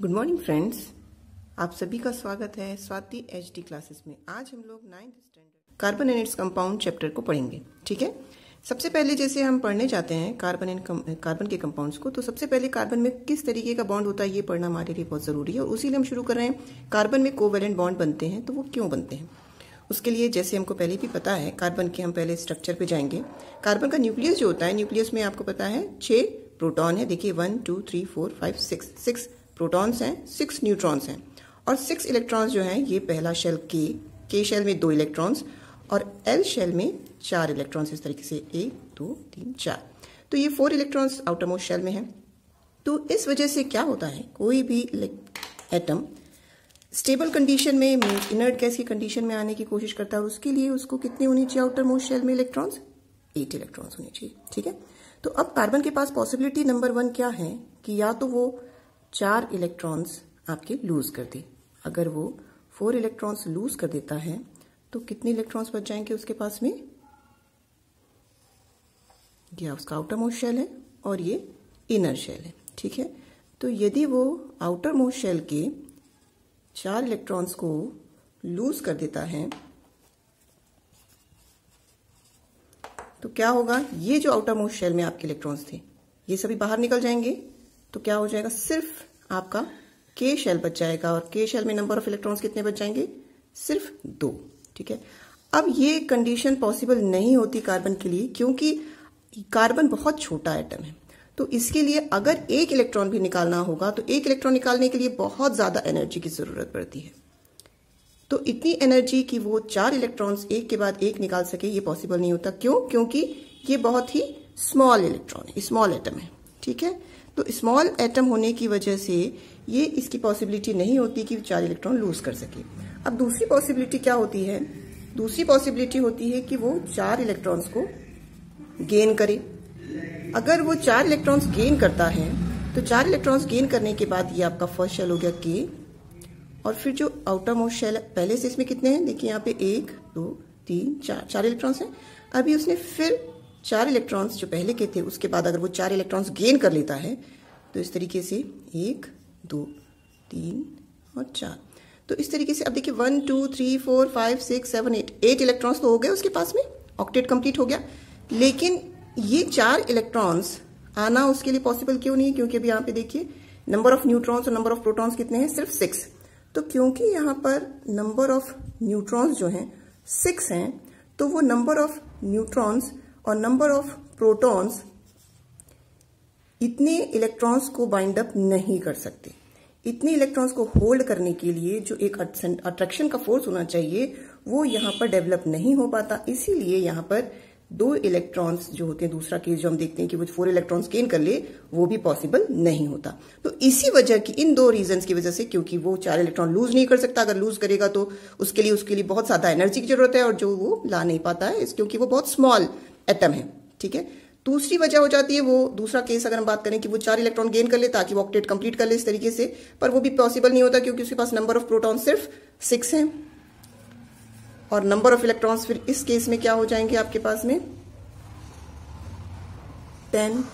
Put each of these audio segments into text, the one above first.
Good morning friends, आप सभी का स्वागत है स्वाति HD क्लासेस में। आज हम लोग 9th standard carbon and its compound chapter को पढ़ेंगे। ठीक है, सबसे पहले जैसे हम पढ़ने जाते हैं कार्बन के कंपाउंड्स को, तो सबसे पहले कार्बन में किस तरीके का बॉन्ड होता है ये पढ़ना हमारे लिए बहुत जरूरी है। और उसी लिए हम शुरू कर रहे हैं। कार्बन में कोवेलेंट बॉन्ड बनते हैं, तो वो क्यों बनते हैं उसके लिए जैसे हमको पहले भी पता है, कार्बन के हम पहले स्ट्रक्चर पे जाएंगे। कार्बन का न्यूक्लियस जो होता है, न्यूक्लियस में आपको पता है 6 प्रोटॉन है। देखिए 1 2 3 4 5 6 प्रोटॉन्स हैं, 6 न्यूट्रॉन्स हैं और 6 इलेक्ट्रॉन्स जो हैं, ये पहला शेल के शेल में 2 इलेक्ट्रॉन्स और एल शेल में 4 इलेक्ट्रॉन्स। इस तरीके से 1 2 3 4, तो ये 4 इलेक्ट्रॉन्स आउटर मोस्ट शेल में हैं। तो इस वजह से क्या होता है, कोई भी एटम स्टेबल कंडीशन में, इनर्ट गैस की कंडीशन में आने की कोशिश करता है, और उसके लिए उसको कितने होने चाहिए आउटर मोस्ट शेल में इलेक्ट्रॉन्स? 8 इलेक्ट्रॉन्स होने चाहिए। ठीक है, तो अब कार्बन के पास पॉसिबिलिटी नंबर 1 क्या है कि या तो वो 4 इलेक्ट्रॉन्स आपके लूज कर दे। अगर वो 4 इलेक्ट्रॉन्स लूज कर देता है तो कितने इलेक्ट्रॉन्स बच जाएंगे उसके पास में? ये उसका आउटर मोस्ट शेल है और ये इनर शेल है। ठीक है, तो यदि वो आउटर मोस्ट शेल के 4 इलेक्ट्रॉन्स को लूज कर देता है तो क्या होगा, ये जो आउटर मोस्ट शेल में आपके इलेक्ट्रॉन्स थे ये सभी बाहर निकल जाएंगे। तो क्या हो जाएगा, सिर्फ आपका के शेल बच जाएगा, और के शेल में नंबर ऑफ इलेक्ट्रॉन्स कितने बच जाएंगे? सिर्फ 2। ठीक है, अब ये कंडीशन पॉसिबल नहीं होती कार्बन के लिए, क्योंकि कार्बन बहुत छोटा एटम है। तो इसके लिए अगर एक इलेक्ट्रॉन भी निकालना होगा तो एक इलेक्ट्रॉन निकालने के लिए बहुत ज्यादा एनर्जी की जरूरत पड़ती है। तो इतनी एनर्जी कि वो 4 इलेक्ट्रॉन्स एक के बाद एक निकाल सके, ये पॉसिबल नहीं होता। क्यों? क्योंकि ये बहुत ही स्मॉल इलेक्ट्रॉन है, स्मॉल एटम है। ठीक है, तो स्मॉल एटम होने की वजह से ये इसकी पॉसिबिलिटी नहीं होती कि 4 इलेक्ट्रॉन लूज कर सके। अब दूसरी पॉसिबिलिटी क्या होती है? दूसरी पॉसिबिलिटी होती है कि वो 4 इलेक्ट्रॉन्स को गेन करे। अगर वो 4 इलेक्ट्रॉन्स गेन करता है तो 4 इलेक्ट्रॉन्स गेन करने के बाद ये आपका फर्स्ट शेल हो गया के, और फिर जो आउटर मोस्ट शेल है, पहले से इसमें कितने हैं? देखिए यहाँ पे 1 2 3 4 इलेक्ट्रॉन्स हैं। अभी उसने फिर 4 इलेक्ट्रॉन्स जो पहले के थे उसके बाद अगर वो 4 इलेक्ट्रॉन्स गेन कर लेता है तो इस तरीके से 1 2 3 और 4, तो इस तरीके से अब देखिए 1 2 3 4 5 6 7 8 इलेक्ट्रॉन्स तो हो गए उसके पास में, ऑक्टेट कंप्लीट हो गया। लेकिन ये 4 इलेक्ट्रॉन्स आना उसके लिए पॉसिबल क्यों नहीं? क्योंकि अभी यहाँ पे देखिए नंबर ऑफ न्यूट्रॉन्स और नंबर ऑफ प्रोटॉन्स कितने हैं? सिर्फ 6। तो क्योंकि यहाँ पर नंबर ऑफ न्यूट्रॉन्स जो हैं 6 हैं, तो वो नंबर ऑफ न्यूट्रॉन्स और नंबर ऑफ प्रोटॉन्स इतने इलेक्ट्रॉन्स को बाइंड अप नहीं कर सकते। इतने इलेक्ट्रॉन्स को होल्ड करने के लिए जो एक अट्रैक्शन का फोर्स होना चाहिए वो यहाँ पर डेवलप नहीं हो पाता। इसीलिए यहाँ पर 2 इलेक्ट्रॉन्स जो होते हैं, दूसरा केस जो हम देखते हैं कि वो 4 इलेक्ट्रॉन्स गेन कर ले, वो भी पॉसिबल नहीं होता। तो इसी वजह की, इन 2 रीजंस की वजह से, क्योंकि वो 4 इलेक्ट्रॉन लूज नहीं कर सकता, अगर लूज करेगा तो उसके लिए बहुत ज्यादा एनर्जी की जरूरत है और जो वो ला नहीं पाता है, क्योंकि वो बहुत स्मॉल एटम है। ठीक है, दूसरी वजह हो जाती है वो दूसरा केस अगर हम बात करें कि वो 4 इलेक्ट्रॉन गेन कर ले ताकि वो ऑक्टेट कंप्लीट कर ले इस तरीके से, पर वो भी पॉसिबल नहीं होता क्योंकि उसके पास नंबर ऑफ प्रोटॉन सिर्फ 6 हैं और नंबर ऑफ इलेक्ट्रॉन्स फिर इस केस में क्या हो जाएंगे आपके पास में? 10।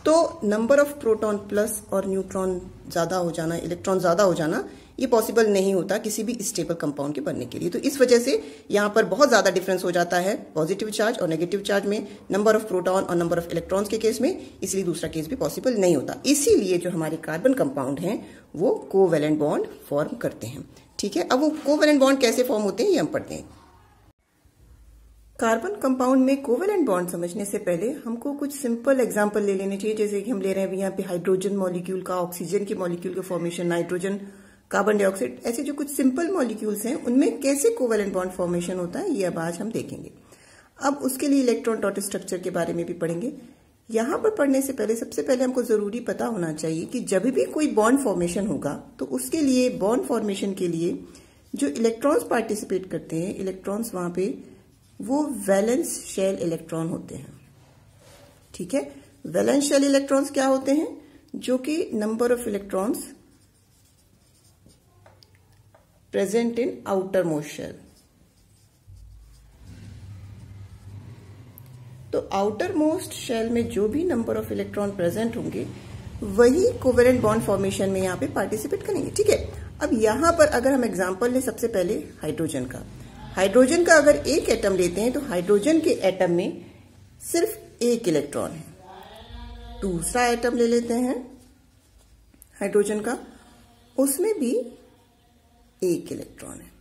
तो नंबर ऑफ प्रोटॉन प्लस और न्यूट्रॉन ज्यादा हो जाना, इलेक्ट्रॉन ज्यादा हो जाना, ये पॉसिबल नहीं होता किसी भी स्टेबल कंपाउंड के बनने के लिए। तो इस वजह से यहाँ पर बहुत ज्यादा डिफरेंस हो जाता है पॉजिटिव चार्ज और नेगेटिव चार्ज में, नंबर ऑफ प्रोटॉन और नंबर ऑफ इलेक्ट्रॉन्स के केस में, इसलिए दूसरा केस भी पॉसिबल नहीं होता। इसीलिए जो हमारे कार्बन कंपाउंड हैं वो कोवेलेंट बॉन्ड फॉर्म करते हैं। ठीक है, अब वो कोवेलेंट बॉन्ड कैसे फॉर्म होते हैं ये हम पढ़ते हैं। कार्बन कंपाउंड में कोवेलेंट बॉन्ड समझने से पहले हमको कुछ सिंपल एग्जांपल ले लेने चाहिए। जैसे कि हम ले रहे हैं यहाँ पे हाइड्रोजन मॉलिक्यूल का, ऑक्सीजन के मॉलिक्यूल का फॉर्मेशन, नाइट्रोजन, कार्बन डाइऑक्साइड, ऐसे जो कुछ सिंपल मॉलिक्यूल्स हैं उनमें कैसे कोवेलेंट बॉन्ड फॉर्मेशन होता है, ये अब आज हम देखेंगे। अब उसके लिए इलेक्ट्रॉन डॉट स्ट्रक्चर के बारे में भी पढ़ेंगे। यहाँ पर पढ़ने से पहले सबसे पहले हमको जरूरी पता होना चाहिए कि जब भी कोई बॉन्ड फॉर्मेशन होगा तो उसके लिए, बॉन्ड फॉर्मेशन के लिए जो इलेक्ट्रॉन्स पार्टिसिपेट करते हैं, इलेक्ट्रॉन्स वहां पे वो वैलेंस शेल इलेक्ट्रॉन होते हैं। ठीक है, वैलेंस शेल इलेक्ट्रॉन्स क्या होते हैं? जो कि number of electrons present in outer most shell. तो आउटर मोस्ट शेल में जो भी नंबर ऑफ इलेक्ट्रॉन प्रेजेंट होंगे वही कोवेलेंट बॉन्ड फॉर्मेशन में यहाँ पे पार्टिसिपेट करेंगे। ठीक है, अब यहाँ पर अगर हम एग्जांपल लें सबसे पहले हाइड्रोजन का अगर एक एटम लेते हैं तो हाइड्रोजन के एटम में सिर्फ एक इलेक्ट्रॉन है। दूसरा एटम ले लेते हैं हाइड्रोजन का, उसमें भी एक इलेक्ट्रॉन है।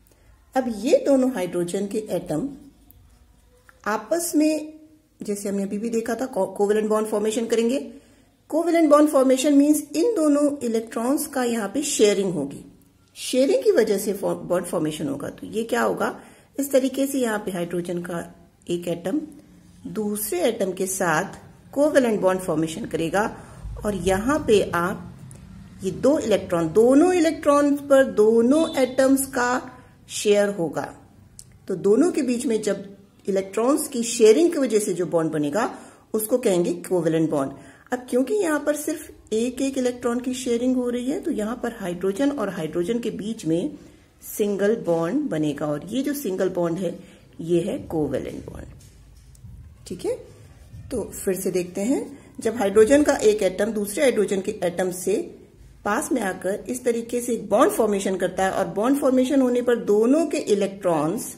अब ये दोनों हाइड्रोजन के एटम आपस में, जैसे हमने अभी भी देखा था, कोवेलेंट बॉन्ड फॉर्मेशन करेंगे। कोवेलेंट बॉन्ड फॉर्मेशन मींस इन दोनों इलेक्ट्रॉन्स का यहाँ पे शेयरिंग होगी, शेयरिंग की वजह से बॉन्ड फॉर्मेशन होगा। तो ये क्या होगा, इस तरीके से यहाँ पे हाइड्रोजन का एक एटम दूसरे एटम के साथ कोवेलेंट बॉन्ड फॉर्मेशन करेगा और यहाँ पे आप ये दो इलेक्ट्रॉन, दोनों इलेक्ट्रॉन पर दोनों एटम्स का शेयर होगा। तो दोनों के बीच में जब इलेक्ट्रॉन्स की शेयरिंग की वजह से जो बॉन्ड बनेगा उसको कहेंगे कोवेलेंट बॉन्ड। अब क्योंकि यहाँ पर सिर्फ एक एक इलेक्ट्रॉन की शेयरिंग हो रही है तो यहाँ पर हाइड्रोजन और हाइड्रोजन के बीच में सिंगल बॉन्ड बनेगा और ये जो सिंगल बॉन्ड है ये है कोवेलेंट बॉन्ड। ठीक है, तो फिर से देखते हैं, जब हाइड्रोजन का एक एटम दूसरे हाइड्रोजन के एटम से पास में आकर इस तरीके से एक बॉन्ड फॉर्मेशन करता है और बॉन्ड फॉर्मेशन होने पर दोनों के इलेक्ट्रॉन्स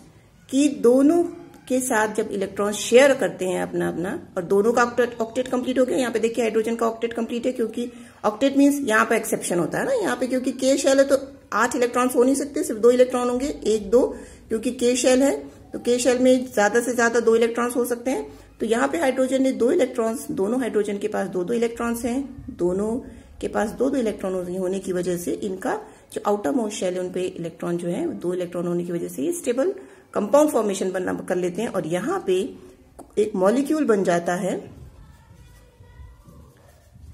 की दोनों के साथ जब इलेक्ट्रॉन शेयर करते हैं अपना अपना और दोनों का ऑक्टेट कंप्लीट हो गया। यहाँ पे देखिए हाइड्रोजन का ऑक्टेट कंप्लीट है, क्योंकि ऑक्टेट मींस यहाँ पे एक्सेप्शन होता है ना, यहाँ पे क्योंकि के शेल है तो 8 इलेक्ट्रॉन्स हो नहीं सकते, सिर्फ 2 इलेक्ट्रॉन होंगे, 1 2, क्योंकि के शेल है तो के शेल में ज्यादा से ज्यादा 2 इलेक्ट्रॉन्स हो सकते हैं। तो यहाँ पे हाइड्रोजन ने 2 इलेक्ट्रॉन्स, दोनों हाइड्रोजन के पास 2 इलेक्ट्रॉन्स हैं, दोनों के पास 2 इलेक्ट्रॉन होने की वजह से इनका जो आउटर मोस्ट शेल है उन पे इलेक्ट्रॉन जो है 2 इलेक्ट्रॉन होने की वजह से ये स्टेबल कंपाउंड फॉर्मेशन बनना कर लेते हैं और यहाँ पे एक मॉलिक्यूल बन जाता है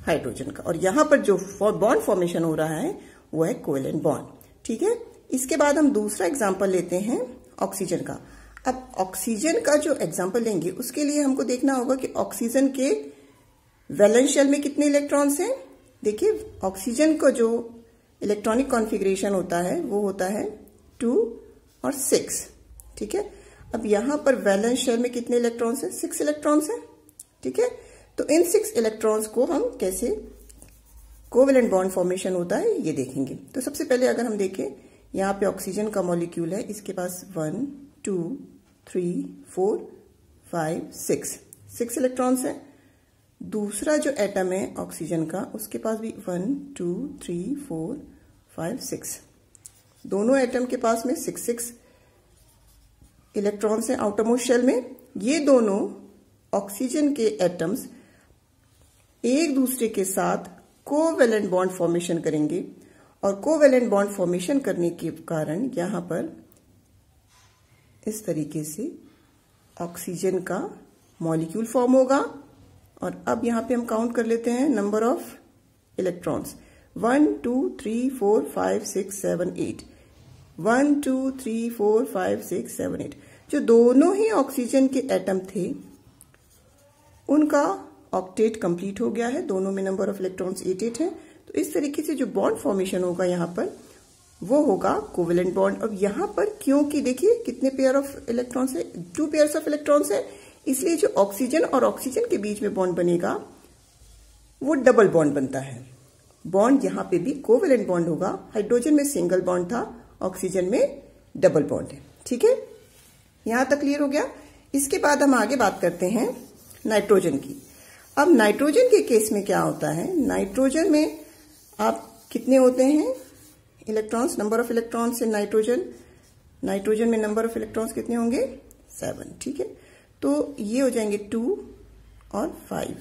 हाइड्रोजन का और यहाँ पर जो बॉन्ड फॉर्मेशन हो रहा है वो है कोवेलेंट बॉन्ड। ठीक है, इसके बाद हम दूसरा एग्जांपल लेते हैं ऑक्सीजन का। अब ऑक्सीजन का जो एग्जांपल लेंगे उसके लिए हमको देखना होगा कि ऑक्सीजन के वैलेंस शेल में कितने इलेक्ट्रॉन्स हैं। देखिए ऑक्सीजन का जो इलेक्ट्रॉनिक कॉन्फ़िगरेशन होता है वो होता है 2 और 6। ठीक है, अब यहां पर वैलेंस शेल में कितने इलेक्ट्रॉन्स हैं, 6 इलेक्ट्रॉन्स हैं। ठीक है, तो इन 6 इलेक्ट्रॉन्स को हम कैसे कोवेलेंट बॉन्ड फॉर्मेशन होता है ये देखेंगे। तो सबसे पहले अगर हम देखें यहाँ पे ऑक्सीजन का मॉलिक्यूल है, इसके पास 1 2 3 4 5 6 इलेक्ट्रॉन्स हैं। दूसरा जो एटम है ऑक्सीजन का उसके पास भी 1 2 3 4 5 6, दोनों एटम के पास में 6 इलेक्ट्रॉन्स हैं आउटर मोस्ट शेल में। ये दोनों ऑक्सीजन के एटम्स एक दूसरे के साथ कोवेलेंट बॉन्ड फॉर्मेशन करेंगे और कोवेलेंट बॉन्ड फॉर्मेशन करने के कारण यहां पर इस तरीके से ऑक्सीजन का मॉलिक्यूल फॉर्म होगा। और अब यहां पे हम काउंट कर लेते हैं नंबर ऑफ इलेक्ट्रॉन्स, 1 2 3 4 5 6 7 8, 1 2 3 4 5 6 7 8। जो दोनों ही ऑक्सीजन के एटम थे उनका ऑक्टेट कंप्लीट हो गया है, दोनों में नंबर ऑफ इलेक्ट्रॉन्स 8 है। तो इस तरीके से जो बॉन्ड फॉर्मेशन होगा यहाँ पर वो होगा कोवेलेंट बॉन्ड। अब यहाँ पर क्योंकि देखिए कितने पेयर ऑफ इलेक्ट्रॉन्स है, 2 पेयर्स ऑफ इलेक्ट्रॉन्स है, इसलिए जो ऑक्सीजन और ऑक्सीजन के बीच में बॉन्ड बनेगा वो डबल बॉन्ड बनता है। बॉन्ड यहाँ पे भी कोवेलेंट बॉन्ड होगा, हाइड्रोजन में सिंगल बॉन्ड था, ऑक्सीजन में डबल बॉन्ड है। ठीक है, यहां तक क्लियर हो गया। इसके बाद हम आगे बात करते हैं नाइट्रोजन की। अब नाइट्रोजन के केस में क्या होता है, नाइट्रोजन में आप कितने होते हैं electrons, number of electrons in nitrogen में नंबर ऑफ इलेक्ट्रॉन्स कितने होंगे, 7। ठीक है, तो ये हो जाएंगे 2 और 5।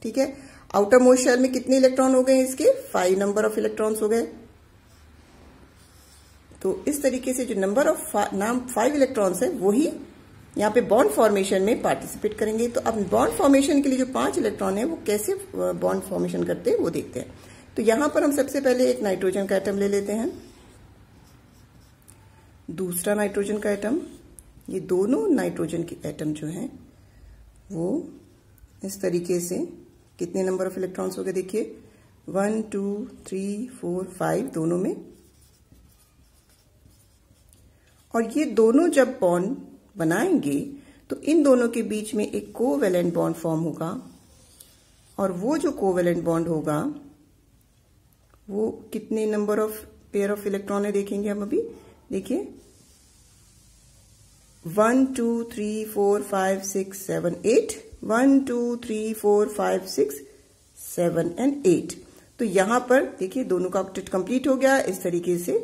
ठीक है, आउटर मोस्ट शेल में कितने इलेक्ट्रॉन हो गए इसके, 5 नंबर ऑफ इलेक्ट्रॉन्स हो गए। तो इस तरीके से जो नंबर ऑफ 5 इलेक्ट्रॉन्स है वही यहाँ पे बॉन्ड फॉर्मेशन में पार्टिसिपेट करेंगे। तो अब बॉन्ड फॉर्मेशन के लिए जो 5 इलेक्ट्रॉन है वो कैसे बॉन्ड फॉर्मेशन करते हैं वो देखते हैं। तो यहां पर हम सबसे पहले एक नाइट्रोजन का एटम ले लेते हैं, दूसरा नाइट्रोजन का एटम। ये दोनों नाइट्रोजन के एटम जो हैं वो इस तरीके से कितने नंबर ऑफ इलेक्ट्रॉन्स हो गए, देखिए 1 2 3 4 5 दोनों में। और ये दोनों जब बॉन्ड बनाएंगे तो इन दोनों के बीच में एक कोवेलेंट बॉन्ड फॉर्म होगा और वो जो कोवेलेंट बॉन्ड होगा वो कितने number of pair of electron है देखेंगे हम अभी। देखिए 1 2 3 4 5 6 7 8 1 2 3 4 5 6 7 एंड 8। तो यहां पर देखिए दोनों का ऑक्टेट कंप्लीट हो गया। इस तरीके से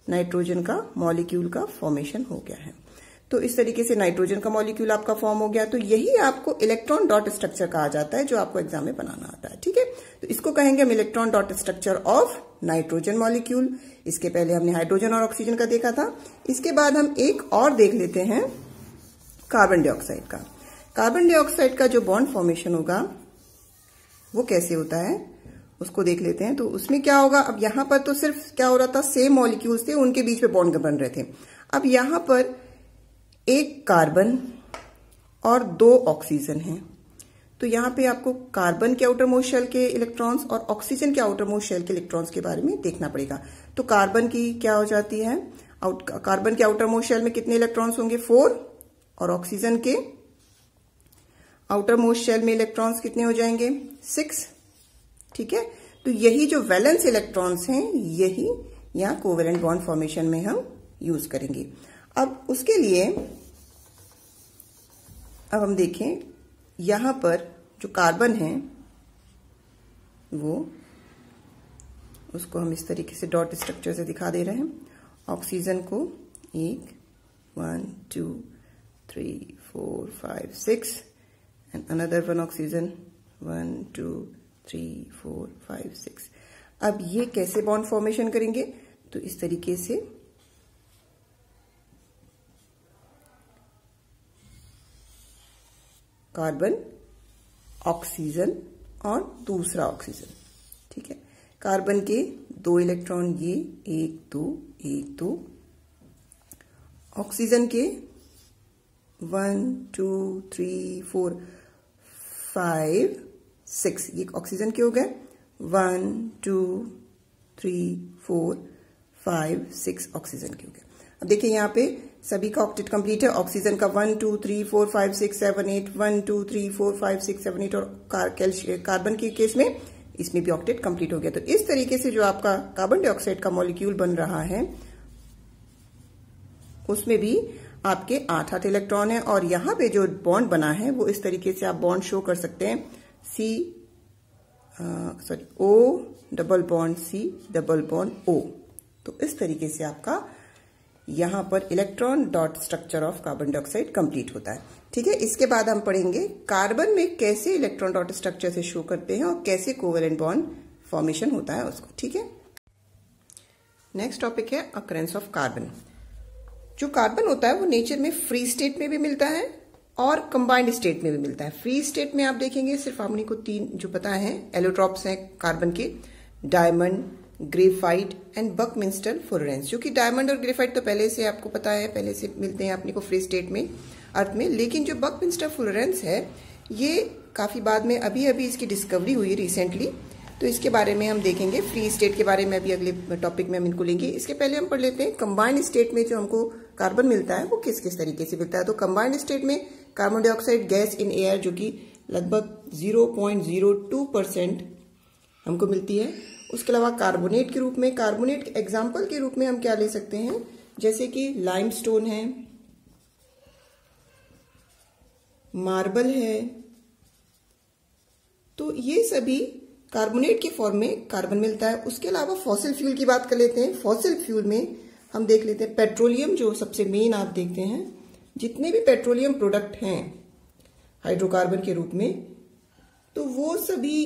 नाइट्रोजन का मॉलिक्यूल का फॉर्मेशन हो गया है। तो इस तरीके से नाइट्रोजन का मॉलिक्यूल आपका फॉर्म हो गया। तो यही आपको इलेक्ट्रॉन डॉट स्ट्रक्चर कहा जाता है जो आपको एग्जाम में बनाना आता है। ठीक है, तो इसको कहेंगे हम electron dot structure of nitrogen molecule. इसके पहले हमने हाइड्रोजन और ऑक्सीजन का देखा था। इसके बाद हम एक और देख लेते हैं कार्बन डाइऑक्साइड का। कार्बन डाइऑक्साइड का जो बॉन्ड फॉर्मेशन होगा वो कैसे होता है उसको देख लेते हैं। तो उसमें क्या होगा, अब यहां पर तो सिर्फ क्या हो रहा था, सेम मॉलिक्यूल्स थे, उनके बीच में बॉन्ड बन रहे थे। अब यहां पर एक कार्बन और 2 ऑक्सीजन हैं। तो यहां पे आपको कार्बन के आउटर मोस्ट शेल के इलेक्ट्रॉन्स और ऑक्सीजन के आउटर मोस्ट शेल के इलेक्ट्रॉन्स के बारे में देखना पड़ेगा। तो कार्बन की क्या हो जाती है, कार्बन के आउटर मोस्ट शेल में कितने इलेक्ट्रॉन्स होंगे 4, और ऑक्सीजन के आउटर मोस्ट शेल में इलेक्ट्रॉन्स कितने हो जाएंगे 6। ठीक है, तो यही जो वैलेंस इलेक्ट्रॉन्स हैं यही यहां कोवेलेंट बॉन्ड फॉर्मेशन में हम यूज करेंगे। अब उसके लिए अब हम देखें यहां पर जो कार्बन है वो उसको हम इस तरीके से डॉट स्ट्रक्चर से दिखा दे रहे हैं। ऑक्सीजन को 1 2 3 4 5 6 एंड अनदर वन ऑक्सीजन 1 2 3 4 5 6। अब ये कैसे बॉन्ड फॉर्मेशन करेंगे, तो इस तरीके से कार्बन, ऑक्सीजन और दूसरा ऑक्सीजन। ठीक है, कार्बन के 2 इलेक्ट्रॉन ये 1 2 1 2, ऑक्सीजन के 1 2 3 4 5 6, ये ऑक्सीजन के हो गए 1 2 3 4 5 6 ऑक्सीजन के हो गए। अब देखिए यहाँ पे सभी का ऑक्टेट कंप्लीट है। ऑक्सीजन का 1 2 3 4 5 6 7 8 1 2 3 4 5 6 7 8 और कार्बन के केस में इसमें भी ऑक्टेट कंप्लीट हो गया। तो इस तरीके से जो आपका कार्बन डाइऑक्साइड का मॉलिक्यूल बन रहा है उसमें भी आपके 8 इलेक्ट्रॉन है। और यहां पे जो बॉन्ड बना है वो इस तरीके से आप बॉन्ड शो कर सकते हैं, O double bond C double bond O। तो इस तरीके से आपका यहां पर electron dot structure of carbon dioxide complete होता है। ठीक है, इसके बाद हम पढ़ेंगे कार्बन में कैसे इलेक्ट्रॉन डॉट स्ट्रक्चर से शो करते हैं और कैसे कोवेलेंट बॉन्ड फॉर्मेशन होता है उसको। ठीक है, नेक्स्ट टॉपिक है अकरेंस ऑफ कार्बन। जो कार्बन होता है वो नेचर में फ्री स्टेट में भी मिलता है और कंबाइंड स्टेट में भी मिलता है। फ्री स्टेट में आप देखेंगे सिर्फ हमने को 3 जो पता है एलोट्रॉप्स हैं कार्बन के, diamond, graphite and Buckminster Florence. जो कि डायमंड और ग्रेफाइट तो पहले से आपको पता है, पहले से मिलते हैं अपने को फ्री स्टेट में अर्थ में। लेकिन जो बकमिंस्टर फ्लोरेंस है ये काफी बाद में, अभी अभी इसकी डिस्कवरी हुई रिसेंटली, तो इसके बारे में हम देखेंगे। फ्री स्टेट के बारे में अभी अगले टॉपिक में हम इनको लेंगे। इसके पहले हम पढ़ लेते हैं कंबाइंड स्टेट में जो हमको कार्बन मिलता है वो किस किस तरीके से मिलता है। तो कंबाइंड स्टेट में carbon dioxide gas in air जो कि लगभग 0.02% हमको मिलती है। उसके अलावा कार्बोनेट के रूप में, कार्बोनेट एग्जाम्पल के रूप में हम क्या ले सकते हैं, जैसे कि लाइमस्टोन है, मार्बल है। तो ये सभी कार्बोनेट के फॉर्म में कार्बन मिलता है। उसके अलावा फॉसिल फ्यूल की बात कर लेते हैं। फॉसिल फ्यूल में हम देख लेते हैं पेट्रोलियम, जो सबसे मेन आप देखते हैं, जितने भी पेट्रोलियम प्रोडक्ट हैं हाइड्रोकार्बन के रूप में, तो वो सभी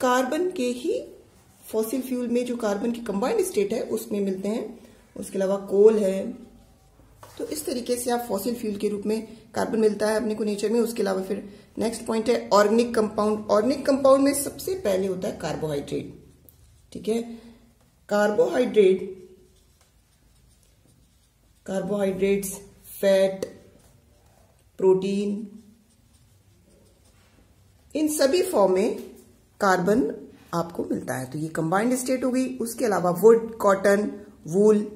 कार्बन के ही फॉसिल फ्यूल में, जो कार्बन की कंबाइंड स्टेट है उसमें मिलते हैं। उसके अलावा कोल है। तो इस तरीके से आप फॉसिल फ्यूल के रूप में कार्बन मिलता है अपने को नेचर में। उसके अलावा फिर नेक्स्ट पॉइंट है ऑर्गेनिक कंपाउंड। ऑर्गेनिक कंपाउंड में सबसे पहले होता है कार्बोहाइड्रेट। ठीक है, कार्बोहाइड्रेट्स, फैट, प्रोटीन, इन सभी फॉर्म में कार्बन आपको मिलता है। तो ये कंबाइंड स्टेट हो गई। उसके अलावा वुड, कॉटन, वूल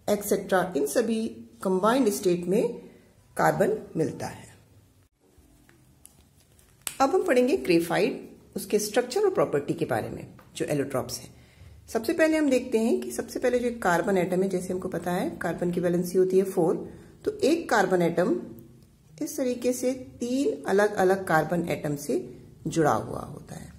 एक्सेट्रा, इन सभी कंबाइंड स्टेट में कार्बन मिलता है। अब हम पढ़ेंगे ग्रेफाइट। उसके स्ट्रक्चर और प्रॉपर्टी के बारे में जो एलोट्रॉप्स हैं। सबसे पहले हम देखते हैं कि सबसे पहले जो एक कार्बन एटम है, जैसे हमको पता है कार्बन की वैलेंसी होती है 4, तो एक कार्बन एटम इस तरीके से 3 अलग अलग कार्बन एटम से जुड़ा हुआ होता है।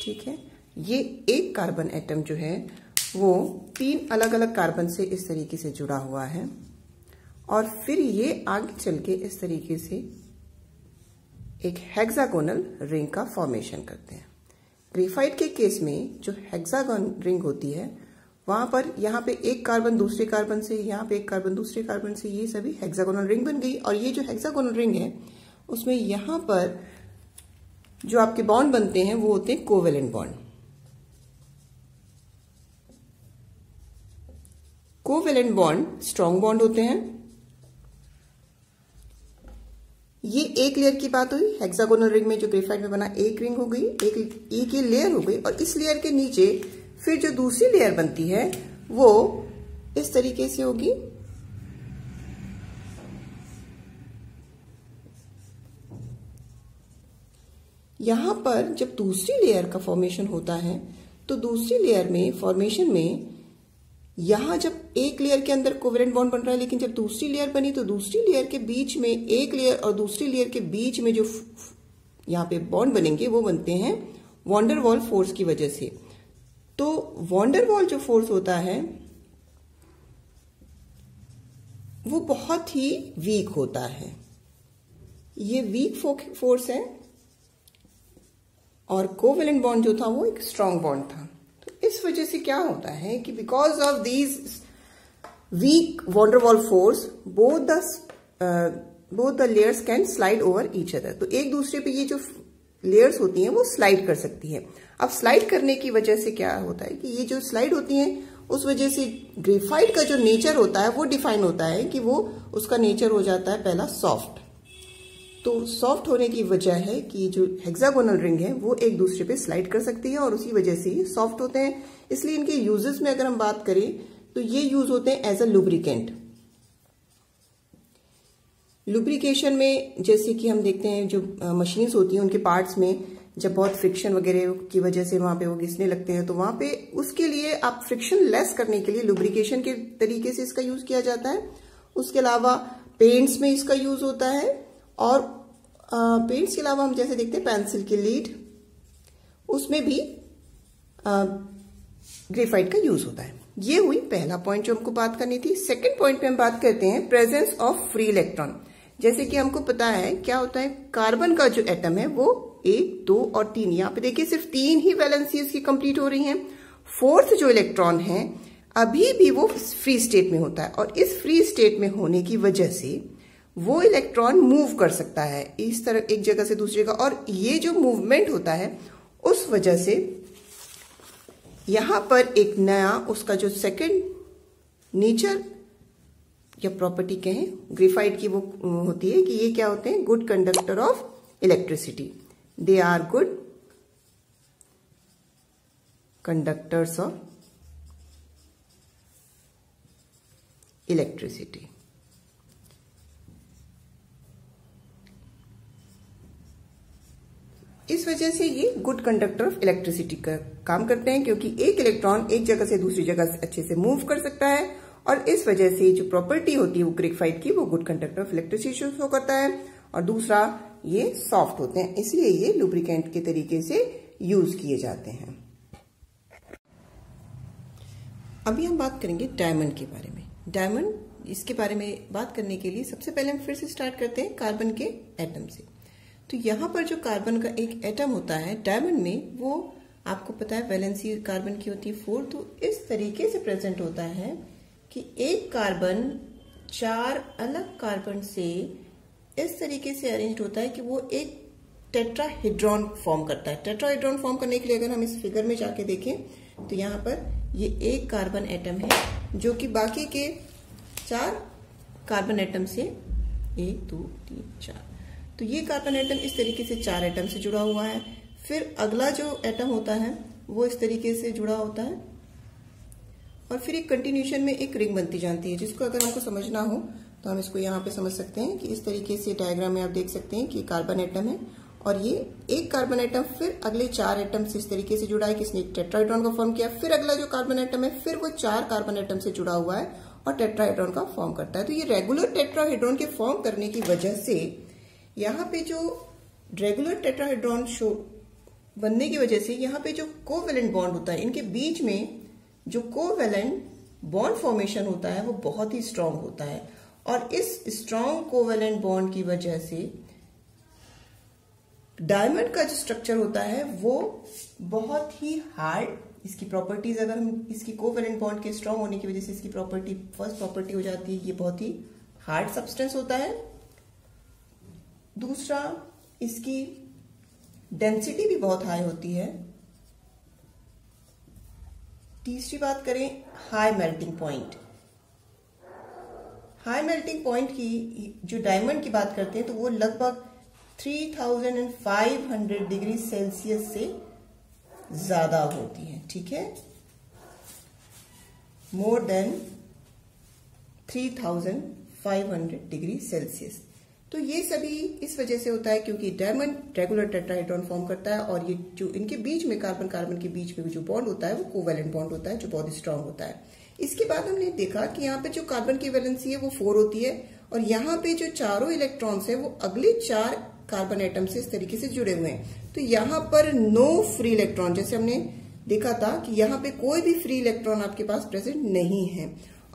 ठीक है, ये एक कार्बन एटम जो है वो 3 अलग अलग कार्बन से इस तरीके से जुड़ा हुआ है और फिर ये आगे चल के इस तरीके से एक हेक्सागोनल रिंग का फॉर्मेशन करते हैं। ग्रेफाइट के केस में जो हेक्सागोन रिंग होती है वहां पर यहाँ पे एक कार्बन दूसरे कार्बन से, यहाँ पे एक कार्बन दूसरे कार्बन से, ये सभी हेक्सागोनल रिंग बन गई। और ये जो हेक्सागोनल रिंग है उसमें यहाँ पर जो आपके बॉन्ड बनते हैं वो होते हैं covalent bond. Covalent bond strong bond होते हैं। ये एक लेयर की बात हुई, हेक्सागोनल रिंग में जो ग्रेफाइट में बना एक रिंग हो गई, एक ये लेयर हो गई। और इस लेयर के नीचे फिर जो दूसरी लेयर बनती है वो इस तरीके से होगी। यहां पर जब दूसरी लेयर का फॉर्मेशन होता है तो दूसरी लेयर में फॉर्मेशन में यहां जब एक लेयर के अंदर कोवेलेंट बॉन्ड बन रहा है, लेकिन जब दूसरी लेयर बनी तो दूसरी लेयर के बीच में, एक लेयर और दूसरी लेयर के बीच में जो यहां पे बॉन्ड बनेंगे वो बनते हैं वॉन डेर वाल फोर्स की वजह से। तो वॉन डेर वाल जो फोर्स होता है वो बहुत ही वीक होता है, ये वीक फोर्स है और कोवेलेंट बॉन्ड जो था वो एक स्ट्रॉन्ग बॉन्ड था। तो इस वजह से क्या होता है कि because of these weak van der Waals force both the layers can slide over each other. तो एक दूसरे पे ये जो लेयर्स होती हैं वो स्लाइड कर सकती है। अब स्लाइड करने की वजह से क्या होता है कि ये जो स्लाइड होती हैं उस वजह से ग्रेफाइट का जो नेचर होता है वो डिफाइन होता है कि वो उसका नेचर हो जाता है पहला सॉफ्ट। तो सॉफ्ट होने की वजह है कि जो हेक्सागोनल रिंग है वो एक दूसरे पे स्लाइड कर सकती है और उसी वजह से ये सॉफ्ट होते हैं। इसलिए इनके यूजेस में अगर हम बात करें तो ये यूज होते हैं एज अ लुब्रिकेंट। लुब्रिकेशन में जैसे कि हम देखते हैं जो मशीन्स होती हैं उनके पार्ट्स में जब बहुत फ्रिक्शन वगैरह की वजह से वहां पे वो घिसने लगते हैं तो वहां पे उसके लिए आप फ्रिक्शन लेस करने के लिए लुब्रिकेशन के तरीके से इसका यूज किया जाता है। उसके अलावा पेंट्स में इसका यूज होता है और पेंट्स के अलावा हम जैसे देखते हैं पेंसिल की लीड, उसमें भी ग्रेफाइट का यूज होता है। ये हुई पहला पॉइंट जो हमको बात करनी थी। सेकंड पॉइंट पे हम बात करते हैं प्रेजेंस ऑफ फ्री इलेक्ट्रॉन। जैसे कि हमको पता है क्या होता है, कार्बन का जो एटम है वो 1, 2 और 3, यहाँ पे देखिए सिर्फ 3 ही वैलेंसी इसकी कंप्लीट हो रही हैं। फोर्थ जो इलेक्ट्रॉन है अभी भी वो फ्री स्टेट में होता है और इस फ्री स्टेट में होने की वजह से वो इलेक्ट्रॉन मूव कर सकता है इस तरह एक जगह से दूसरी जगह, और ये जो मूवमेंट होता है उस वजह से यहां पर एक नया उसका जो सेकंड नेचर या प्रॉपर्टी कहें ग्रेफाइट की वो होती है कि ये क्या होते हैं, good conductor of electricity. They are good conductors of electricity. इस वजह से ये गुड कंडक्टर ऑफ इलेक्ट्रिसिटी का काम करते हैं क्योंकि एक इलेक्ट्रॉन एक जगह से दूसरी जगह अच्छे से मूव कर सकता है और इस वजह से जो प्रॉपर्टी होती है वो ग्रेफाइट की वो good conductor of electricity show करता है। और दूसरा ये सॉफ्ट होते हैं, इसलिए ये लुब्रिकेंट के तरीके से यूज किए जाते हैं। अभी हम बात करेंगे डायमंड के बारे में। डायमंड, इसके बारे में बात करने के लिए सबसे पहले हम फिर से स्टार्ट करते हैं कार्बन के एटम से। तो यहाँ पर जो कार्बन का एक एटम होता है डायमंड में, वो आपको पता है वैलेंसी कार्बन की होती है 4। तो इस तरीके से प्रेजेंट होता है कि एक कार्बन 4 अलग कार्बन से इस तरीके से अरेंज होता है कि वो एक टेट्राहेड्रॉन फॉर्म करता है। टेट्राहेड्रॉन फॉर्म करने के लिए अगर हम इस फिगर में जाके देखें तो यहाँ पर ये एक कार्बन एटम है जो कि बाकी के 4 कार्बन एटम से 1, 2, 3, 4, तो ये कार्बन एटम इस तरीके से 4 एटम से जुड़ा हुआ है। फिर अगला जो एटम होता है वो इस तरीके से जुड़ा होता है और फिर एक कंटिन्यूशन में एक रिंग बनती जाती है, जिसको अगर हमको समझना हो तो हम इसको यहाँ पे समझ सकते हैं कि इस तरीके से डायग्राम में आप देख सकते हैं कि कार्बन एटम है और ये एक कार्बन एटम फिर अगले 4 एटम से इस तरीके से जुड़ा है, किसने टेट्राहेड्रॉन का फॉर्म किया, फिर अगला जो कार्बन एटम है फिर वो 4 कार्बन एटम से जुड़ा हुआ है और टेट्राहेड्रॉन का फॉर्म करता है। तो ये रेगुलर टेट्राहेड्रॉन के फॉर्म करने की वजह से यहाँ पे जो रेगुलर टेट्राहेड्रॉन शो बनने की वजह से यहाँ पे जो कोवेलेंट बॉन्ड होता है, इनके बीच में जो कोवेलेंट बॉन्ड फॉर्मेशन होता है वो बहुत ही स्ट्रांग होता है और इस स्ट्रांग कोवेलेंट बॉन्ड की वजह से डायमंड का जो स्ट्रक्चर होता है वो बहुत ही हार्ड, इसकी प्रॉपर्टीज अगर हम इसकी कोवेलेंट बॉन्ड के स्ट्रांग होने की वजह से इसकी प्रॉपर्टी फर्स्ट प्रॉपर्टी हो जाती है, ये बहुत ही हार्ड सब्सटेंस होता है। दूसरा, इसकी डेंसिटी भी बहुत हाई होती है। तीसरी बात करें high melting point. High melting point की जो डायमंड की बात करते हैं तो वो लगभग 3500 डिग्री सेल्सियस से ज्यादा होती है, ठीक है, मोर देन 3500 डिग्री सेल्सियस। तो ये सभी इस वजह से होता है क्योंकि डायमंड रेगुलर टेट्राहेड्रॉन फॉर्म करता है और ये जो इनके बीच में कार्बन कार्बन के बीच में जो बॉन्ड होता है वो कोवेलेंट बॉन्ड होता है जो बहुत स्ट्रांग होता है। इसके बाद हमने देखा कि यहाँ पे जो कार्बन की वैलेंसी है वो 4 होती है और यहाँ पे जो चारों इलेक्ट्रॉन्स है वो अगले 4 कार्बन एटम से इस तरीके से जुड़े हुए हैं। तो यहाँ पर नो फ्री इलेक्ट्रॉन, जैसे हमने देखा था कि यहाँ पे कोई भी फ्री इलेक्ट्रॉन आपके पास प्रेजेंट नहीं है।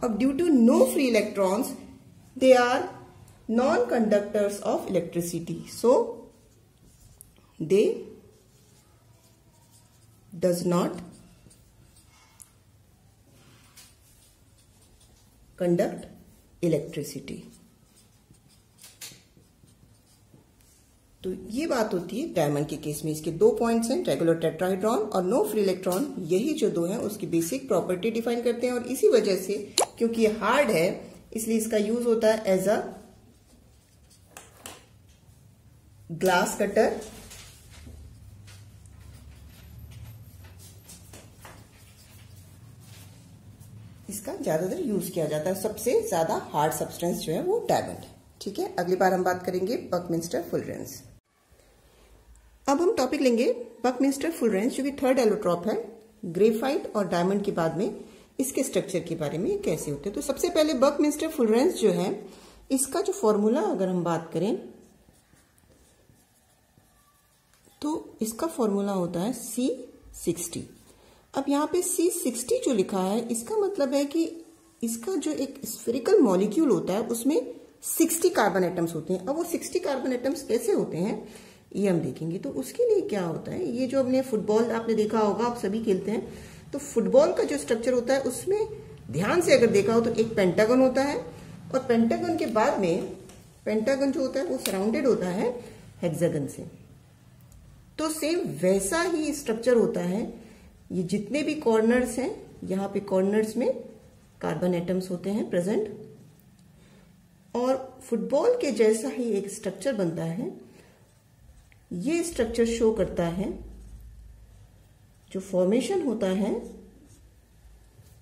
अब due to no free electrons they are non-conductors of electricity, so they does not conduct electricity। तो ये बात होती है डायमंड के केस में। इसके 2 पॉइंट्स हैं, रेगुलर टेट्राहेड्रॉन और नो फ्री इलेक्ट्रॉन, यही जो 2 हैं उसकी बेसिक प्रॉपर्टी डिफाइन करते हैं और इसी वजह से क्योंकि ये हार्ड है इसलिए इसका यूज होता है एज अ ग्लास कटर, इसका ज्यादातर यूज किया जाता है। सबसे ज्यादा हार्ड सब्सटेंस जो है वो डायमंड है, ठीक है। अगली बार हम बात करेंगे बकमिंस्टर फुलरेंस। अब हम टॉपिक लेंगे बकमिंस्टर फुलरेंस जो कि थर्ड एलोट्रॉप है। ग्रेफाइट और डायमंड के बाद में इसके स्ट्रक्चर के बारे में कैसे होते हैं। तो सबसे पहले बकमिंस्टर फुलरेंस जो है इसका जो फॉर्मूला अगर हम बात करें तो इसका फॉर्मूला होता है C60। अब यहाँ पे C60 जो लिखा है इसका मतलब है कि इसका जो एक स्फेरिकल मॉलिक्यूल होता है उसमें 60 कार्बन एटम्स होते हैं। अब वो 60 कार्बन एटम्स कैसे होते हैं ये हम देखेंगे। तो उसके लिए क्या होता है, ये जो हमने फुटबॉल आपने देखा होगा, आप सभी खेलते हैं, तो फुटबॉल का जो स्ट्रक्चर होता है उसमें ध्यान से अगर देखा हो तो एक पेंटागन होता है और पेंटागन के बाद में पेंटागन जो होता है वो सराउंडेड होता है हेक्सागन से। तो सेम वैसा ही स्ट्रक्चर होता है। ये जितने भी कॉर्नर्स हैं यहाँ पे कॉर्नर्स में कार्बन एटम्स होते हैं प्रेजेंट और फुटबॉल के जैसा ही एक स्ट्रक्चर बनता है। ये स्ट्रक्चर शो करता है जो फॉर्मेशन होता है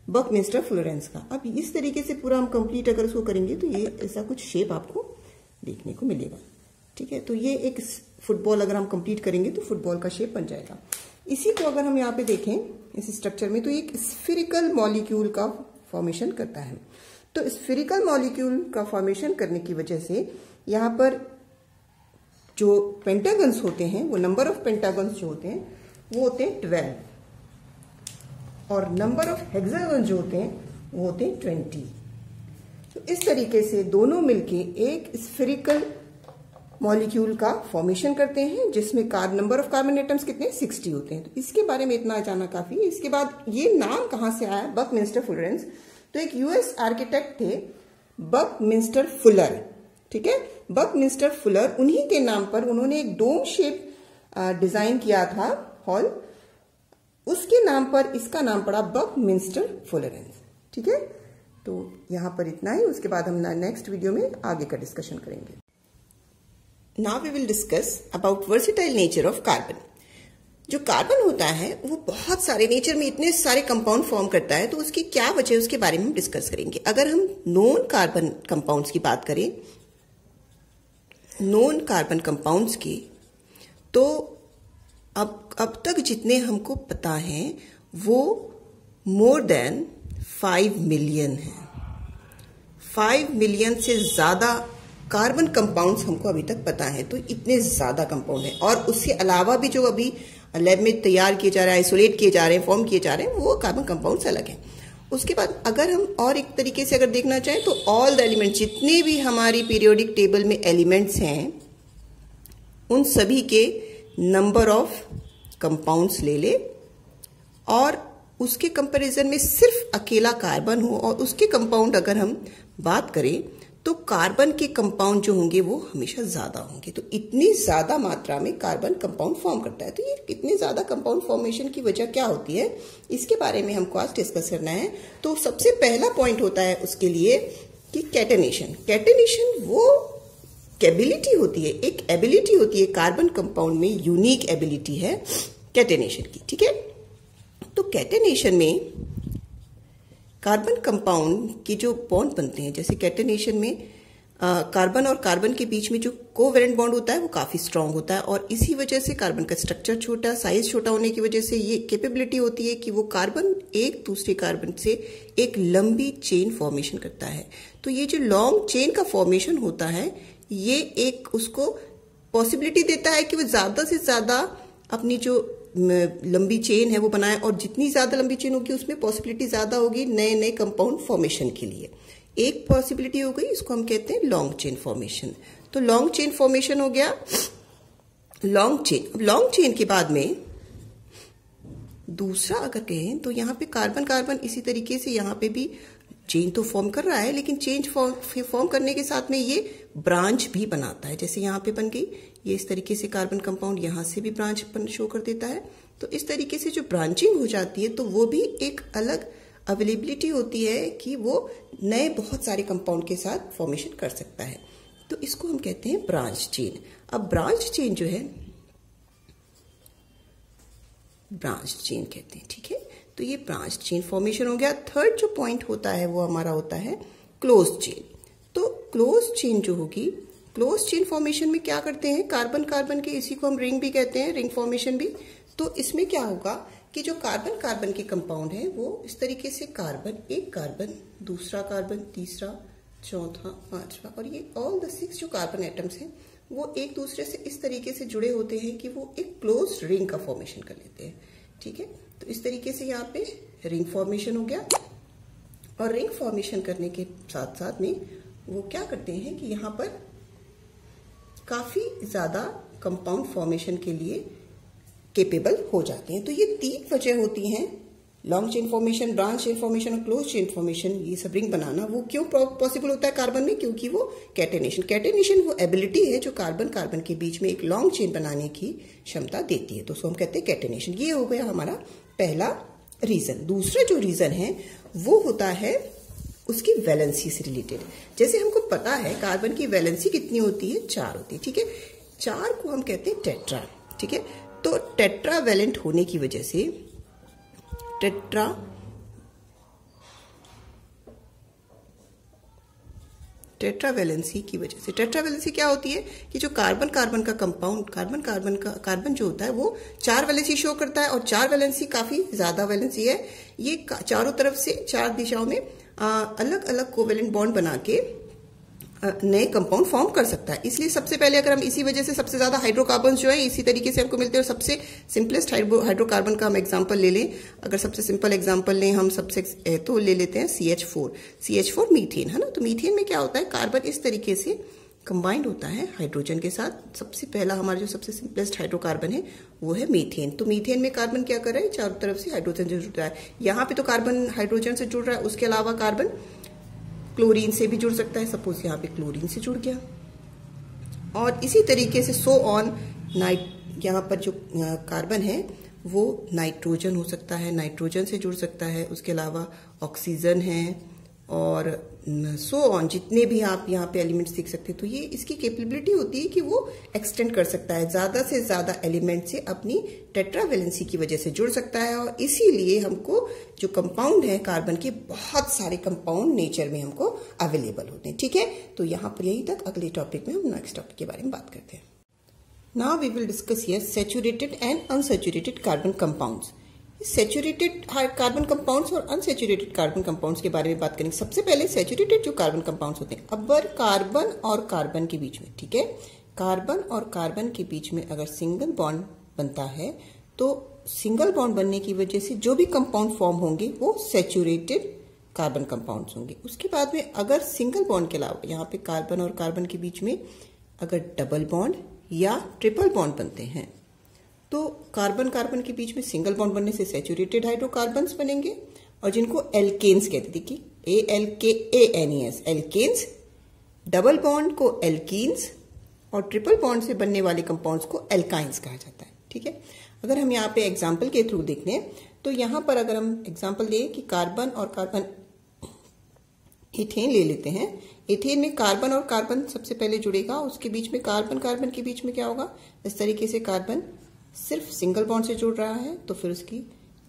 बकमिंस्टर फुलरेंस का। अब इस तरीके से पूरा हम कंप्लीट अगर इसको करेंगे तो ये ऐसा कुछ शेप आपको देखने को मिलेगा, ठीक है। तो ये एक फुटबॉल अगर हम कंप्लीट करेंगे तो फुटबॉल का शेप बन जाएगा। इसी को अगर हम यहाँ पे देखें इस स्ट्रक्चर में तो एक स्फेरिकल मॉलिक्यूल का फॉर्मेशन करता है। तो स्फेरिकल मॉलिक्यूल का फॉर्मेशन करने की वजह से यहाँ पर जो पेंटागन्स होते हैं वो नंबर ऑफ पेंटागन्स जो होते हैं वो होते हैं 12 और नंबर ऑफ हेक्सागन्स जो होते हैं वो होते हैं 20। तो इस तरीके से दोनों मिलके एक स्फेरिकल मॉलिक्यूल का फॉर्मेशन करते हैं जिसमें नंबर ऑफ कार्बन एटम्स कितने 60 होते हैं। तो इसके बारे में इतना जाना काफी है। इसके बाद ये नाम कहां से आया बकमिंस्टर फुलरेंस, तो एक यूएस आर्किटेक्ट थे बकमिंस्टर फुलर, ठीक है। बकमिंस्टर फुलर, उन्हीं के नाम पर उन्होंने एक डोम शेप डिजाइन किया था हॉल, उसके नाम पर इसका नाम पड़ा बकमिंस्टर फुलरेंस, ठीक है। तो यहां पर इतना ही, उसके बाद हम नेक्स्ट वीडियो में आगे का डिस्कशन करेंगे। Now we will discuss about versatile nature of carbon। जो कार्बन होता है वो बहुत सारे नेचर में इतने सारे कंपाउंड फॉर्म करता है, तो उसकी क्या वजह है उसके बारे में हम डिस्कस करेंगे। अगर हम नॉन कार्बन कंपाउंड्स की बात करें, नॉन कार्बन कंपाउंड्स की, तो अब तक जितने हमको पता है वो मोर देन 5 मिलियन है। 5 मिलियन से ज्यादा कार्बन कंपाउंड्स हमको अभी तक पता है। तो इतने ज्यादा कंपाउंड है, और उसके अलावा भी जो अभी लैब में तैयार किए जा रहे हैं, आइसोलेट किए जा रहे हैं, फॉर्म किए जा रहे हैं, वो कार्बन कंपाउंड्स अलग हैं। उसके बाद अगर हम और एक तरीके से अगर देखना चाहें तो ऑल द एलिमेंट, जितने भी हमारी पीरियोडिक टेबल में एलिमेंट्स हैं, उन सभी के नंबर ऑफ कंपाउंड्स ले ले और उसके कंपैरिजन में सिर्फ अकेला कार्बन हो, और उसके कंपाउंड अगर हम बात करें तो कार्बन के कंपाउंड जो होंगे वो हमेशा ज्यादा होंगे। तो इतनी ज्यादा मात्रा में कार्बन कंपाउंड फॉर्म करता है। तो ये इतने ज्यादा कंपाउंड फॉर्मेशन की वजह क्या होती है, इसके बारे में हमको आज डिस्कस करना है। तो सबसे पहला पॉइंट होता है उसके लिए कि कैटेनेशन। कैटेनेशन वो एबिलिटी होती है, एक एबिलिटी होती है कार्बन कंपाउंड में, यूनिक एबिलिटी है कैटेनेशन की, ठीक है। तो कैटेनेशन में कार्बन कंपाउंड के जो बॉन्ड बनते हैं, जैसे कैटेनेशन में कार्बन और कार्बन के बीच में जो कोवेलेंट बॉन्ड होता है वो काफी स्ट्रांग होता है, और इसी वजह से कार्बन का स्ट्रक्चर छोटा, साइज छोटा होने की वजह से ये कैपेबिलिटी होती है कि वो कार्बन एक दूसरे कार्बन से एक लंबी चेन फॉर्मेशन करता है। तो ये जो लॉन्ग चेन का फॉर्मेशन होता है, ये एक उसको पॉसिबिलिटी देता है कि वो ज्यादा से ज्यादा अपनी जो लंबी चेन है वो बनाए, और जितनी ज्यादा लंबी चेन होगी उसमें पॉसिबिलिटी ज्यादा होगी नए नए कंपाउंड फॉर्मेशन के लिए। एक पॉसिबिलिटी हो गई, इसको हम कहते हैं लॉन्ग चेन फॉर्मेशन। तो लॉन्ग चेन फॉर्मेशन हो गया लॉन्ग चेन। अब लॉन्ग चेन के बाद में दूसरा अगर कहें तो यहाँ पे कार्बन कार्बन इसी तरीके से यहाँ पे भी चेन तो फॉर्म कर रहा है, लेकिन चेन फॉर्म करने के साथ में ये ब्रांच भी बनाता है। जैसे यहाँ पे बन गई, ये इस तरीके से कार्बन कंपाउंड यहाँ से भी ब्रांच शो कर देता है। तो इस तरीके से जो ब्रांचिंग हो जाती है तो वो भी एक अलग अवेलेबिलिटी होती है कि वो नए बहुत सारे कंपाउंड के साथ फॉर्मेशन कर सकता है। तो इसको हम कहते हैं ब्रांच चेन। अब ब्रांच चेन जो है, ब्रांच चेन कहते हैं, ठीक है। तो ये ब्रांच चेन फॉर्मेशन हो गया। थर्ड जो पॉइंट होता है वो हमारा होता है क्लोज चेन। तो क्लोज चेन जो होगी, क्लोज चेन फॉर्मेशन में क्या करते हैं, कार्बन कार्बन के, इसी को हम रिंग भी कहते हैं, रिंग फॉर्मेशन भी। तो इसमें क्या होगा कि जो कार्बन कार्बन के कंपाउंड है वो इस तरीके से कार्बन, एक कार्बन, दूसरा कार्बन, तीसरा, चौथा, पांचवा, और ये ऑल द 6 जो कार्बन एटम्स हैं वो एक दूसरे से इस तरीके से जुड़े होते हैं कि वो एक क्लोज रिंग का फॉर्मेशन कर लेते हैं, ठीक है। तो इस तरीके से यहाँ पे रिंग फॉर्मेशन हो गया, और रिंग फॉर्मेशन करने के साथ साथ में वो क्या करते हैं कि यहाँ पर काफी ज्यादा कंपाउंड फॉर्मेशन के लिए केपेबल हो जाते हैं। तो ये 3 वजह होती हैं, long chain formation, branch chain formation और क्लोज चेन फॉर्मेशन, ये सब रिंग बनाना। वो क्यों पॉसिबल होता है कार्बन में, क्योंकि वो कैटेनेशन, कैटेनेशन वो एबिलिटी है जो कार्बन कार्बन के बीच में एक लॉन्ग चेन बनाने की क्षमता देती है। तो उसको हम कहते हैं कैटेनेशन। ये हो गया हमारा पहला रीजन। दूसरा जो रीजन है वो होता है उसकी वैलेंसी से रिलेटेड। जैसे हमको पता है कार्बन की वैलेंसी कितनी होती है, 4 होती है, ठीक है। 4 को हम कहते हैं टेट्रा, ठीक है। तो टेट्रा वैलेंट होने की वजह से टेट्रा वैलेंसी की वजह से, टेट्रा वैलेंसी क्या होती है कि जो कार्बन कार्बन का कंपाउंड, कार्बन जो होता है वो 4 वैलेंसी शो करता है, और 4 वैलेंसी काफी ज्यादा वैलेंसी है। ये चारों तरफ से 4 दिशाओं में अलग अलग कोवेलेंट बॉन्ड बना के नए कंपाउंड फॉर्म कर सकता है। इसलिए सबसे पहले अगर हम इसी वजह से सबसे ज्यादा हाइड्रोकार्बन जो है इसी तरीके से हमको मिलते हैं, और सबसे सिंपलेस्ट हाइड्रोकार्बन का हम एग्जांपल ले लें। अगर सबसे सिंपल एग्जांपल लें हम, सबसे तो ले लेते हैं CH4 मीथेन, है ना। तो मीथेन में क्या होता है, कार्बन इस तरीके से कंबाइंड होता है हाइड्रोजन के साथ। सबसे पहला हमारा जो सबसे सिंपलेस्ट हाइड्रोकार्बन है वो है मीथेन। तो मीथेन में कार्बन क्या कर रहा है, चारों तरफ से हाइड्रोजन से जुड़ रहा है। यहाँ पे तो कार्बन हाइड्रोजन से जुड़ रहा है, उसके अलावा कार्बन क्लोरीन से भी जुड़ सकता है। सपोज यहाँ पे क्लोरीन से जुड़ गया, और इसी तरीके से सो ऑन। यहाँ पर जो कार्बन है वो नाइट्रोजन हो सकता है, नाइट्रोजन से जुड़ सकता है, उसके अलावा ऑक्सीजन है, और सो ऑन जितने भी आप यहाँ पे एलिमेंट्स देख सकते हैं। तो ये इसकी कैपेबिलिटी होती है कि वो एक्सटेंड कर सकता है, ज्यादा से ज्यादा एलिमेंट से अपनी टेट्रा वैलेंसी की वजह से जुड़ सकता है। और इसीलिए हमको जो कंपाउंड है कार्बन के, बहुत सारे कंपाउंड नेचर में हमको अवेलेबल होते हैं, ठीक है। तो यहाँ पर यही तक, अगले टॉपिक में हम नेक्स्ट टॉपिक के बारे में बात करते हैं। Now we will discuss here saturated and unsaturated carbon compounds. Saturated carbon compounds और अनसैचुरेटेड कार्बन कंपाउंड्स के बारे में बात करेंगे। सबसे पहले सैचुरेटेड जो कार्बन कंपाउंड्स होते हैं, अगर कार्बन और कार्बन के बीच में, ठीक है, कार्बन और कार्बन के बीच में अगर सिंगल बॉन्ड बनता है तो सिंगल बॉन्ड बनने की वजह से जो भी कंपाउंड फॉर्म होंगे वो सैचुरेटेड कार्बन कंपाउंड्स होंगे। उसके बाद में अगर सिंगल बॉन्ड के अलावा यहाँ पे कार्बन और कार्बन के बीच में अगर डबल बॉन्ड या ट्रिपल बॉन्ड बनते हैं तो कार्बन कार्बन के बीच में सिंगल बॉन्ड बनने से सैचुरेटेड हाइड्रोकार्बन्स बनेंगे और जिनको एल्केन्स कहते थे कि ALKANES एल्केन्स, डबल बॉन्ड को एल्कीन्स और ट्रिपल बॉन्ड से बनने वाले कंपाउंड्स को एल्काइंस कहा जाता है। ठीक है, अगर हम यहाँ पे एग्जाम्पल के थ्रू देख लें तो यहाँ पर अगर हम एग्जाम्पल दें कि कार्बन और कार्बन इथेन ले लेते हैं। इथेन में कार्बन और कार्बन सबसे पहले जुड़ेगा, उसके बीच में कार्बन कार्बन के बीच में क्या होगा, इस तरीके से कार्बन सिर्फ सिंगल बॉन्ड से जुड़ रहा है तो फिर उसकी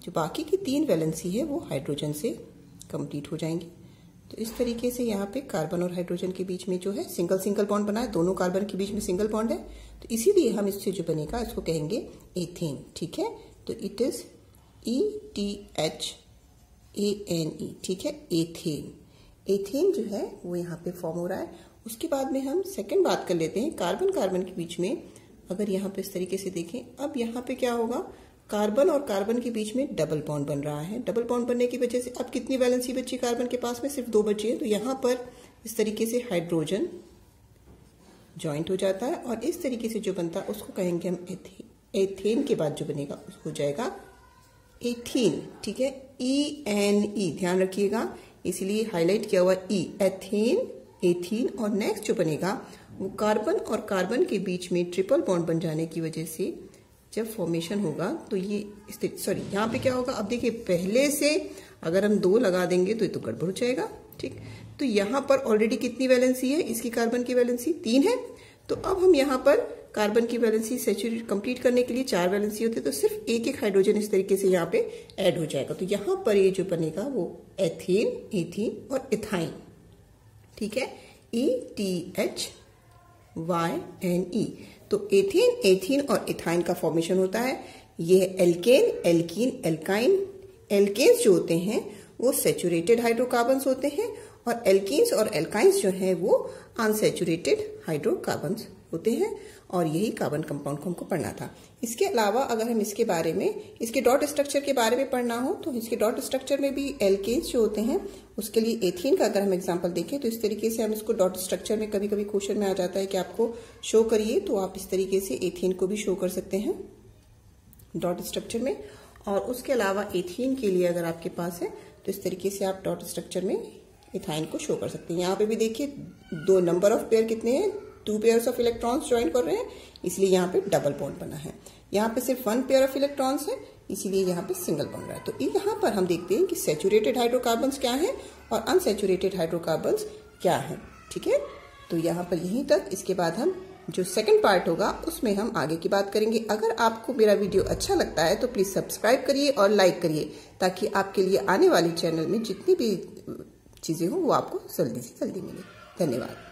जो बाकी की 3 वैलेंसी है वो हाइड्रोजन से कंप्लीट हो जाएंगी। तो इस तरीके से यहाँ पे कार्बन और हाइड्रोजन के बीच में जो है सिंगल सिंगल बॉन्ड बना है, दोनों कार्बन के बीच में सिंगल बॉन्ड है, तो इसीलिए हम इससे जो बनेगा इसको कहेंगे एथेन। ठीक है, तो इट इज ETHANE, ठीक है, एथेन। एथेन जो है वो यहाँ पे फॉर्म हो रहा है। उसके बाद में हम सेकंड बात कर लेते हैं, कार्बन कार्बन के बीच में अगर यहाँ पे इस तरीके से देखें, अब यहाँ पे क्या होगा, कार्बन और कार्बन के बीच में डबल बॉन्ड बन रहा है। डबल बॉन्ड बनने की वजह से अब कितनी वैलेंसी बची कार्बन के पास में, सिर्फ 2 बची है, तो यहाँ पर इस तरीके से हाइड्रोजन ज्वाइंट हो जाता है और इस तरीके से जो बनता है उसको कहेंगे हम एथेन। के बाद जो बनेगा उसको हो जाएगा एथीन। ठीक है, ENE ध्यान रखिएगा, इसलिए हाईलाइट किया हुआ E, एथेन, एथीन। और नेक्स्ट जो बनेगा वो कार्बन और कार्बन के बीच में ट्रिपल बॉन्ड बन जाने की वजह से जब फॉर्मेशन होगा तो ये सॉरी यहाँ पे क्या होगा, अब देखिए पहले से अगर हम 2 लगा देंगे तो ये तो गड़बड़ हो जाएगा। ठीक, तो यहाँ पर ऑलरेडी कितनी वैलेंसी है, इसकी कार्बन की वैलेंसी 3 है, तो अब हम यहाँ पर कार्बन की वैलेंसी सैचुरेट कंप्लीट करने के लिए 4 वैलेंसी होती है, तो सिर्फ एक हाइड्रोजन इस तरीके से यहाँ पे ऐड हो जाएगा। तो यहाँ पर ये जो बनेगा वो एथेन, एथीन और इथाइन। ठीक है, ETHYNE। तो एथेन, एथीन और इथाइन का फॉर्मेशन होता है। ये एल्केन, एल्कीन, एल्काइन। एल्केन्स जो होते हैं वो सैचुरेटेड हाइड्रोकार्बन्स होते हैं और एल्कीन्स और एल्काइंस जो हैं वो अनसैचुरेटेड हाइड्रोकार्बन्स होते हैं और यही कार्बन कंपाउंड को हमको पढ़ना था। इसके अलावा अगर हम इसके बारे में, इसके डॉट स्ट्रक्चर के बारे में पढ़ना हो तो इसके डॉट स्ट्रक्चर में भी एल्केन्स जो होते हैं उसके लिए एथीन का अगर हम एग्जांपल देखें तो इस तरीके से हम इसको डॉट स्ट्रक्चर में कभी कभी क्वेश्चन में आ जाता है कि आपको शो करिए, तो आप इस तरीके से एथीन को भी शो कर सकते हैं डॉट स्ट्रक्चर में। और उसके अलावा एथीन के लिए अगर आपके पास है तो इस तरीके से आप डॉट स्ट्रक्चर में इथाइन को शो कर सकते हैं। यहाँ पे भी देखिए 2 नंबर ऑफ पेयर कितने हैं, 2 पेयर्स ऑफ इलेक्ट्रॉन्स ज्वाइन कर रहे हैं, इसलिए यहाँ पे डबल बॉन्ड बना है। यहाँ पे सिर्फ 1 पेयर ऑफ इलेक्ट्रॉन्स है, इसीलिए यहाँ पे सिंगल बन रहा है। तो यहाँ पर हम देखते हैं कि सैचुरेटेड हाइड्रोकार्बन्स क्या है और अनसैचुरेटेड हाइड्रोकार्बन्स क्या है। ठीक है, तो यहाँ पर यहीं तक। इसके बाद हम जो सेकंड पार्ट होगा उसमें हम आगे की बात करेंगे। अगर आपको मेरा वीडियो अच्छा लगता है तो प्लीज सब्सक्राइब करिए और लाइक करिए ताकि आपके लिए आने वाली चैनल में जितनी भी चीजें हों वो आपको जल्दी से जल्दी मिले। धन्यवाद।